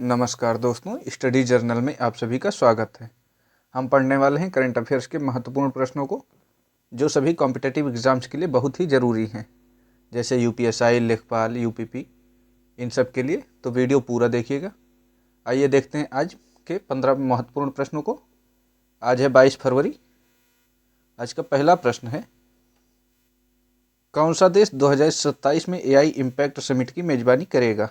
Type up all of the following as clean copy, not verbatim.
नमस्कार दोस्तों, study journal में आप सभी का स्वागत है। हम पढ़ने वाले हैं करंट अफेयर्स के महत्वपूर्ण प्रश्नों को, जो सभी कॉम्पिटिटिव एग्जाम्स के लिए बहुत ही ज़रूरी हैं, जैसे यूपीएसआई, लेखपाल, यूपीपी, इन सब के लिए। तो वीडियो पूरा देखिएगा। आइए देखते हैं आज के 15 महत्वपूर्ण प्रश्नों को। आज है 22 फरवरी। आज का पहला प्रश्न है, कौन सा देश 2027 में एआई इम्पैक्ट समिट की मेजबानी करेगा?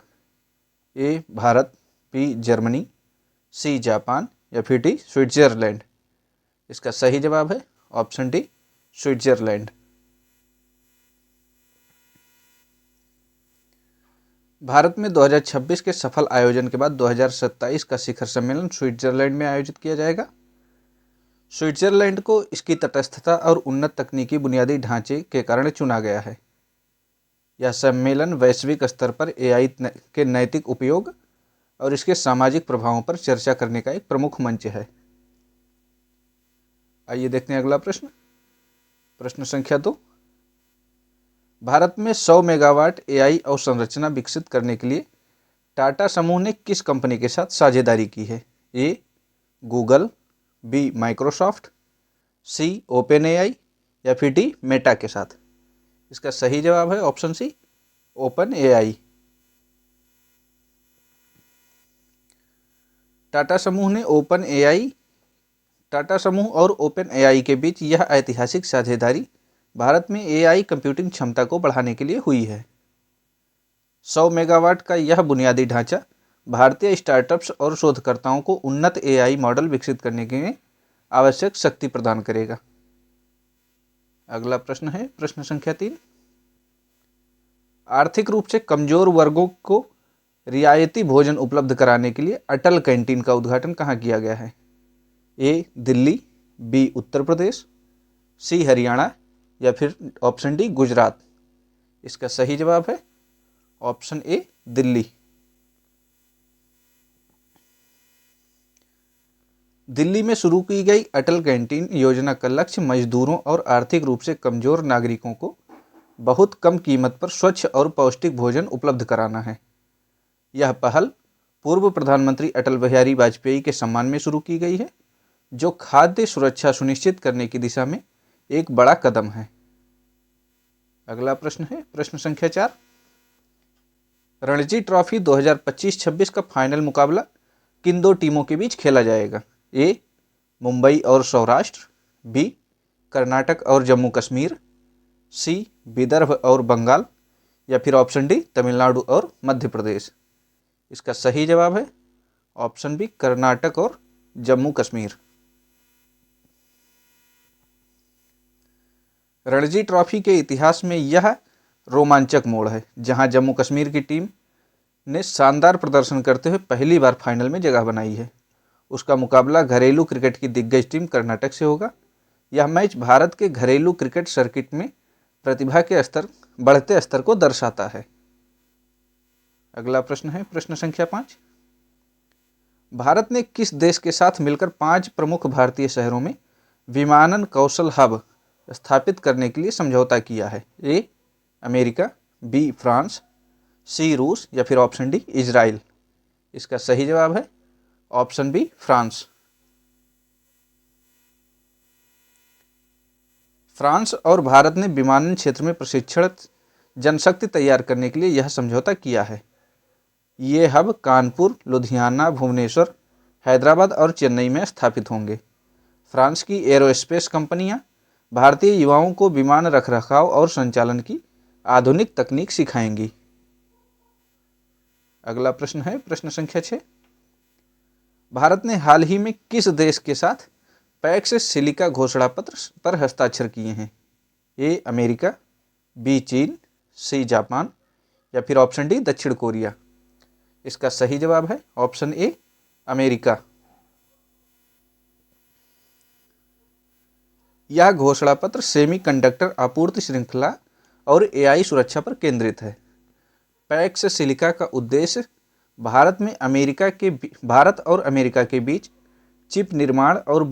A Bharat, B Germany, C Japan या फिर डी स्विट्जरलैंड। इसका सही जवाब है ऑप्शन डी स्विट्जरलैंड। भारत में 2026 के सफल आयोजन के बाद 2027 का शिखर सम्मेलन स्विट्जरलैंड में आयोजित किया जाएगा। स्विट्जरलैंड को इसकी तटस्थता और उन्नत तकनीकी बुनियादी ढांचे के कारण चुना गया है। यह सम्मेलन वैश्विक स्तर पर एआई के नैतिक उपयोग और इसके सामाजिक प्रभावों पर चर्चा करने का एक प्रमुख मंच है। आइए देखते हैं अगला प्रश्न। प्रश्न संख्या 2, भारत में 100 मेगावाट एआई अवसंरचना विकसित करने के लिए टाटा समूह ने किस कंपनी के साथ साझेदारी की है? ए गूगल, बी माइक्रोसॉफ्ट, सी ओपन एआई या फिर डी मेटा के साथ। इसका सही जवाब है option C open AI. Tata समूह और ओपन एआई के बीच यह ऐतिहासिक साझेदारी भारत में एआई कंप्यूटिंग क्षमता को बढ़ाने के लिए हुई है। 100 मेगावाट का यह बुनियादी ढांचा भारतीय स्टार्टअप्स और शोधकर्ताओं को उन्नत एआई मॉडल विकसित करने के लिए आवश्यक शक्ति प्रदान करेगा। अगला प्रश्न है प्रश्न संख्या 3, आर्थिक रूप से कमजोर वर्गों को रियायती भोजन उपलब्ध कराने के लिए अटल कैंटीन का उद्घाटन कहाँ किया गया है? ए दिल्ली, बी उत्तर प्रदेश, सी हरियाणा या फिर ऑप्शन डी गुजरात। इसका सही जवाब है ऑप्शन ए दिल्ली। दिल्ली में शुरू की गई अटल कैंटीन योजना का लक्ष्य मजदूरों और आर्थिक रूप से कमजोर नागरिकों को बहुत कम कीमत पर स्वच्छ और पौष्टिक भोजन उपलब्ध कराना है। यह पहल पूर्व प्रधानमंत्री अटल बिहारी वाजपेयी के सम्मान में शुरू की गई है, जो खाद्य सुरक्षा सुनिश्चित करने की दिशा में एक बड़ा कदम है। अगला प्रश्न है प्रश्न संख्या 4, रणजी ट्रॉफी 2025-26 का फाइनल मुकाबला किन दो टीमों के बीच खेला जाएगा? ए मुंबई और सौराष्ट्र, बी कर्नाटक और जम्मू कश्मीर, सी विदर्भ और बंगाल या फिर ऑप्शन डी तमिलनाडु और मध्य प्रदेश। इसका सही जवाब है ऑप्शन बी कर्नाटक और जम्मू कश्मीर। रणजी ट्रॉफी के इतिहास में यह रोमांचक मोड़ है, जहां जम्मू कश्मीर की टीम ने शानदार प्रदर्शन करते हुए पहली बार फाइनल में जगह बनाई है। उसका मुकाबला घरेलू क्रिकेट की दिग्गज टीम कर्नाटक से होगा। यह मैच भारत के घरेलू क्रिकेट सर्किट में प्रतिभा के बढ़ते स्तर को दर्शाता है। अगला प्रश्न है प्रश्न संख्या 5, भारत ने किस देश के साथ मिलकर 5 प्रमुख भारतीय शहरों में विमानन कौशल हब स्थापित करने के लिए समझौता किया है? ए अमेरिका, बी फ्रांस, सी रूस या फिर ऑप्शन डी इजराइल। इसका सही जवाब है ऑप्शन बी फ्रांस। फ्रांस और भारत ने विमानन क्षेत्र में प्रशिक्षण जनशक्ति तैयार करने के लिए यह समझौता किया है। ये हब कानपुर, लुधियाना, भुवनेश्वर, हैदराबाद और चेन्नई में स्थापित होंगे। फ्रांस की एरोस्पेस कंपनियां भारतीय युवाओं को विमान रखरखाव और संचालन की आधुनिक तकनीक सिखाएंगी। अगला प्रश्न है प्रश्न संख्या 6, भारत ने हाल ही में किस देश के साथ पैक्स सिलिका घोषणा पत्र पर हस्ताक्षर किए हैं? ए अमेरिका, बी चीन, सी जापान या फिर ऑप्शन डी दक्षिण कोरिया। इसका सही जवाब है ऑप्शन ए अमेरिका। यह घोषणा पत्र सेमीकंडक्टर आपूर्ति श्रृंखला और एआई सुरक्षा पर केंद्रित है। पैक्स सिलिका का उद्देश्य भारत और अमेरिका के बीच चिप निर्माण और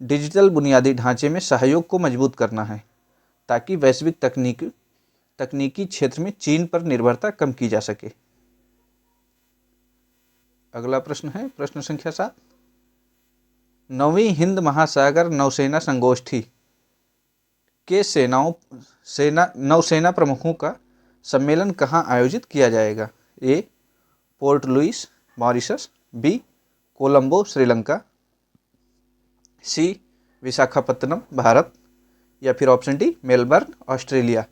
डिजिटल बुनियादी ढांचे में सहयोग को मजबूत करना है, ताकि वैश्विक तकनीकी क्षेत्र में चीन पर निर्भरता कम की जा सके। अगला प्रश्न है प्रश्न संख्या 7, नौवीं हिंद महासागर नौसेना संगोष्ठी के नौसेना प्रमुखों का सम्मेलन कहाँ आयोजित किया जाएगा? ए port Louis Mauritius, B Colombo Sri Lanka, सी विशाखापत्तनम भारत, या फिर ऑप्शन डी मेलबर्न ऑस्ट्रेलिया।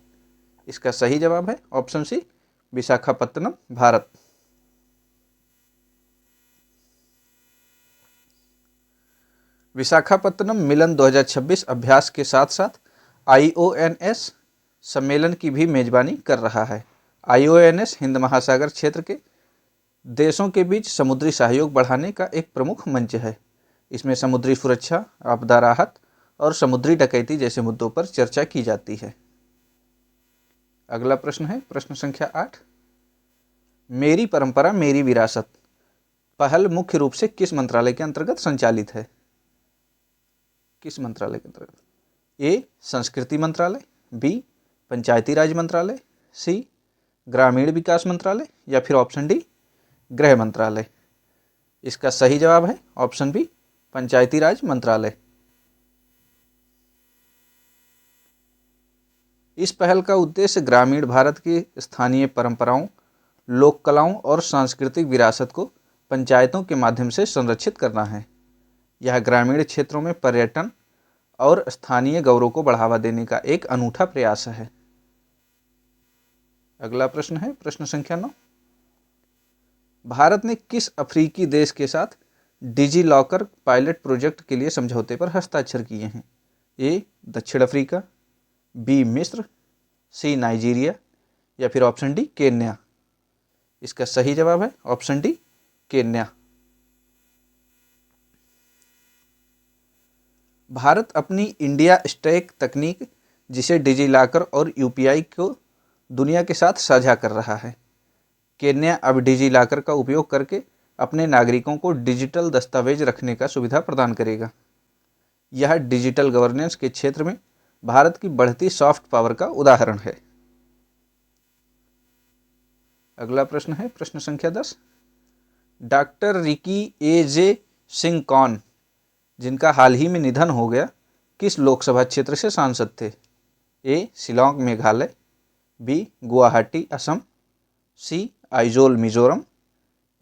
इसका सही जवाब है ऑप्शन सी विशाखापत्तनम भारत। विशाखापत्तनम मिलन 2026 अभ्यास के साथ साथ IONS सम्मेलन की भी मेजबानी कर रहा है। IONS हिंद महासागर क्षेत्र के देशों के बीच समुद्री सहयोग बढ़ाने का एक प्रमुख मंच है। इसमें समुद्री सुरक्षा, आपदा राहत और समुद्री डकैती जैसे मुद्दों पर चर्चा की जाती है। अगला प्रश्न है प्रश्न संख्या 8, मेरी परंपरा मेरी विरासत पहल मुख्य रूप से किस मंत्रालय के अंतर्गत संचालित है? किस मंत्रालय के अंतर्गत? ए संस्कृति मंत्रालय, बी पंचायती राज मंत्रालय, सी ग्रामीण विकास मंत्रालय, या फिर ऑप्शन डी गृह मंत्रालय। इसका सही जवाब है ऑप्शन बी पंचायती राज मंत्रालय। इस पहल का उद्देश्य ग्रामीण भारत की स्थानीय परंपराओं, लोक कलाओं और सांस्कृतिक विरासत को पंचायतों के माध्यम से संरक्षित करना है। यह ग्रामीण क्षेत्रों में पर्यटन और स्थानीय गौरव को बढ़ावा देने का एक अनूठा प्रयास है। अगला प्रश्न है प्रश्न संख्या 9, भारत ने किस अफ्रीकी देश के साथ डिजी लॉकर पायलट प्रोजेक्ट के लिए समझौते पर हस्ताक्षर किए हैं? ए दक्षिण अफ्रीका, बी मिस्र, सी नाइजीरिया, या फिर ऑप्शन डी केन्या। इसका सही जवाब है ऑप्शन डी केन्या। भारत अपनी इंडिया स्टैक तकनीक, जिसे डिजी लॉकर और यूपीआई को दुनिया के साथ साझा कर रहा है। केन्या अब डिजी लॉकर का उपयोग करके अपने नागरिकों को डिजिटल दस्तावेज रखने का सुविधा प्रदान करेगा। यह डिजिटल गवर्नेंस के क्षेत्र में भारत की बढ़ती सॉफ्ट पावर का उदाहरण है। अगला प्रश्न है प्रश्न संख्या 10, डॉक्टर रिकी ए सिंह कौन, जिनका हाल ही में निधन हो गया, किस लोकसभा क्षेत्र से सांसद थे? ए शिलांग मेघालय, बी गुवाहाटी असम, सी आइजोल मिजोरम,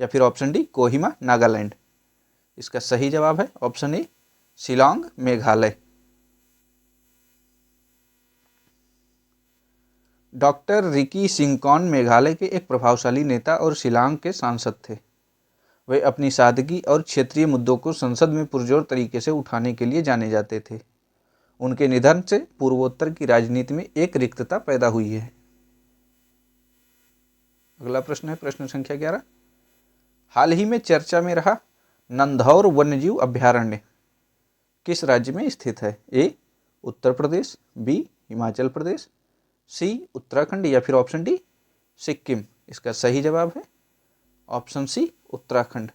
या फिर ऑप्शन डी कोहिमा नागालैंड। इसका सही जवाब है ऑप्शन ए शिलांग मेघालय। डॉक्टर रिकी सिंह कौन मेघालय के एक प्रभावशाली नेता और शिलांग के सांसद थे। वे अपनी सादगी और क्षेत्रीय मुद्दों को संसद में पुरजोर तरीके से उठाने के लिए जाने जाते थे। उनके निधन से पूर्वोत्तर की राजनीति में एक रिक्तता पैदा हुई है। अगला प्रश्न है प्रश्न संख्या 11, हाल ही में चर्चा में रहा नंधौर वन्यजीव अभयारण्य किस राज्य में स्थित है? ए उत्तर प्रदेश, बी हिमाचल प्रदेश, सी उत्तराखंड, या फिर ऑप्शन डी सिक्किम। इसका सही जवाब है ऑप्शन सी उत्तराखंड।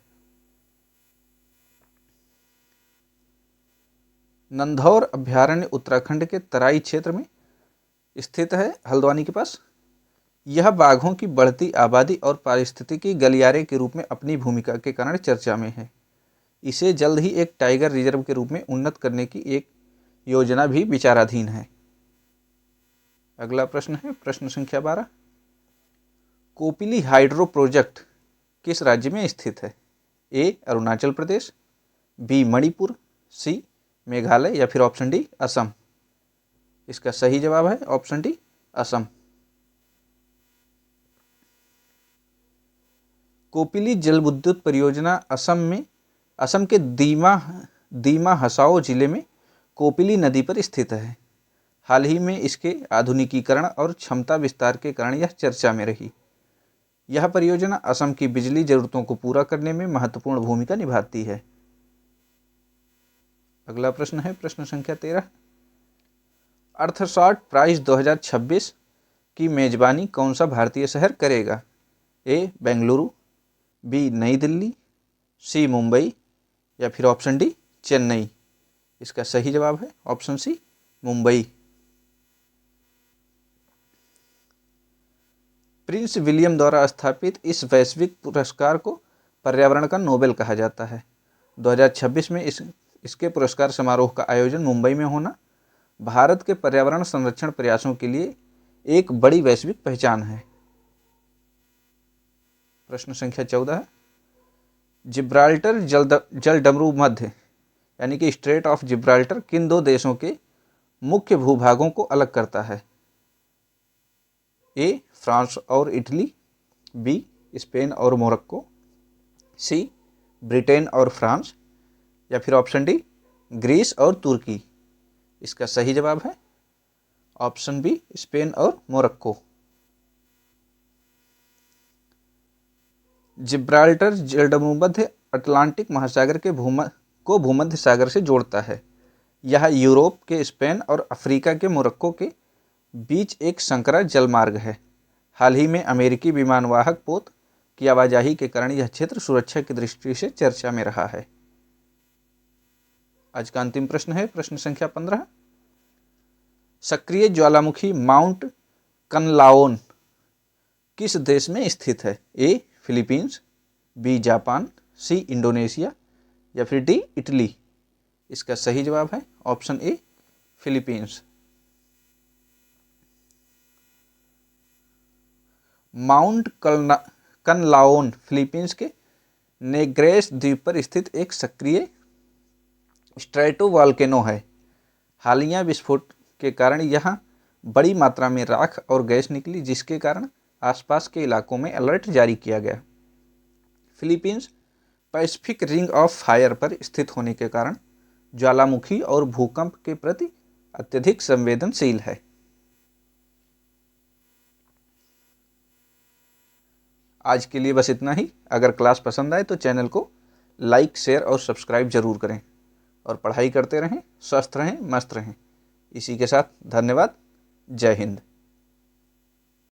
नंधौर अभयारण्य उत्तराखंड के तराई क्षेत्र में स्थित है, हल्द्वानी के पास। यह बाघों की बढ़ती आबादी और पारिस्थितिकी गलियारे के रूप में अपनी भूमिका के कारण चर्चा में है। इसे जल्द ही एक टाइगर रिजर्व के रूप में उन्नत करने की एक योजना भी विचाराधीन है। अगला प्रश्न है प्रश्न संख्या 12, कोपिली हाइड्रो प्रोजेक्ट किस राज्य में स्थित है? ए अरुणाचल प्रदेश, बी मणिपुर, सी मेघालय, या फिर ऑप्शन डी असम। इसका सही जवाब है ऑप्शन डी असम। कोपिली जल विद्युत परियोजना असम के दीमा हसाओ जिले में कोपिली नदी पर स्थित है। हाल ही में इसके आधुनिकीकरण और क्षमता विस्तार के कारण यह चर्चा में रही। यह परियोजना असम की बिजली जरूरतों को पूरा करने में महत्वपूर्ण भूमिका निभाती है। अगला प्रश्न है प्रश्न संख्या 13, अर्थशॉर्ट प्राइज 2026 की मेजबानी कौन सा भारतीय शहर करेगा? ए बेंगलुरु, बी नई दिल्ली, सी मुंबई, या फिर ऑप्शन डी चेन्नई। इसका सही जवाब है option C Mumbai. Prince William द्वारा स्थापित इस वैश्विक पुरस्कार को पर्यावरण का नोबेल कहा जाता है? 2026 में इसके पुरस्कार समारोह का आयोजन मुंबई में होना भारत के पर्यावरण संरक्षण प्रयासों के लिए एक बड़ी वैश्विक पहचान है। प्रश्न संख्या 14 है, जिब्राल्टर जलडमरू मध्य यानी कि स्ट्रेट ऑफ जिब्राल्टर किन दो देशों के मुख्य भूभागों को अलग करता है? ए फ्रांस और इटली, बी स्पेन और मोरक्को, सी ब्रिटेन और फ्रांस, या फिर ऑप्शन डी ग्रीस और तुर्की। इसका सही जवाब है ऑप्शन बी स्पेन और मोरक्को। जिब्राल्टर जलडमरूमध्य अटलांटिक महासागर के भूमध्य सागर से जोड़ता है। यह यूरोप के स्पेन और अफ्रीका के मोरक्को के बीच एक संकरा जलमार्ग है। हाल ही में अमेरिकी विमानवाहक पोत की आवाजाही के कारण यह क्षेत्र सुरक्षा की दृष्टि से चर्चा में रहा है। आज का अंतिम प्रश्न है प्रश्न संख्या 15। सक्रिय ज्वालामुखी माउंट कनलाओन किस देश में स्थित है? A Philippines, B Japan, C Indonesia, या फिर डी इटली। इसका सही जवाब है option A Philippines. Mount Kanlaon Philippines के नेग्रेस द्वीप पर स्थित एक सक्रिय स्ट्रेटोवॉल्केनो है। हालिया विस्फोट के कारण यहाँ बड़ी मात्रा में राख और गैस निकली, जिसके कारण आसपास के इलाकों में अलर्ट जारी किया गया। Philippines Pacific ring of fire पर स्थित होने के कारण ज्वालामुखी और भूकंप के प्रति अत्यधिक संवेदनशील है। आज के लिए बस इतना ही। अगर क्लास पसंद आए तो चैनल को लाइक, शेयर और सब्सक्राइब जरूर करें और पढ़ाई करते रहें, स्वस्थ रहें, मस्त रहें। इसी के साथ धन्यवाद। जय हिंद।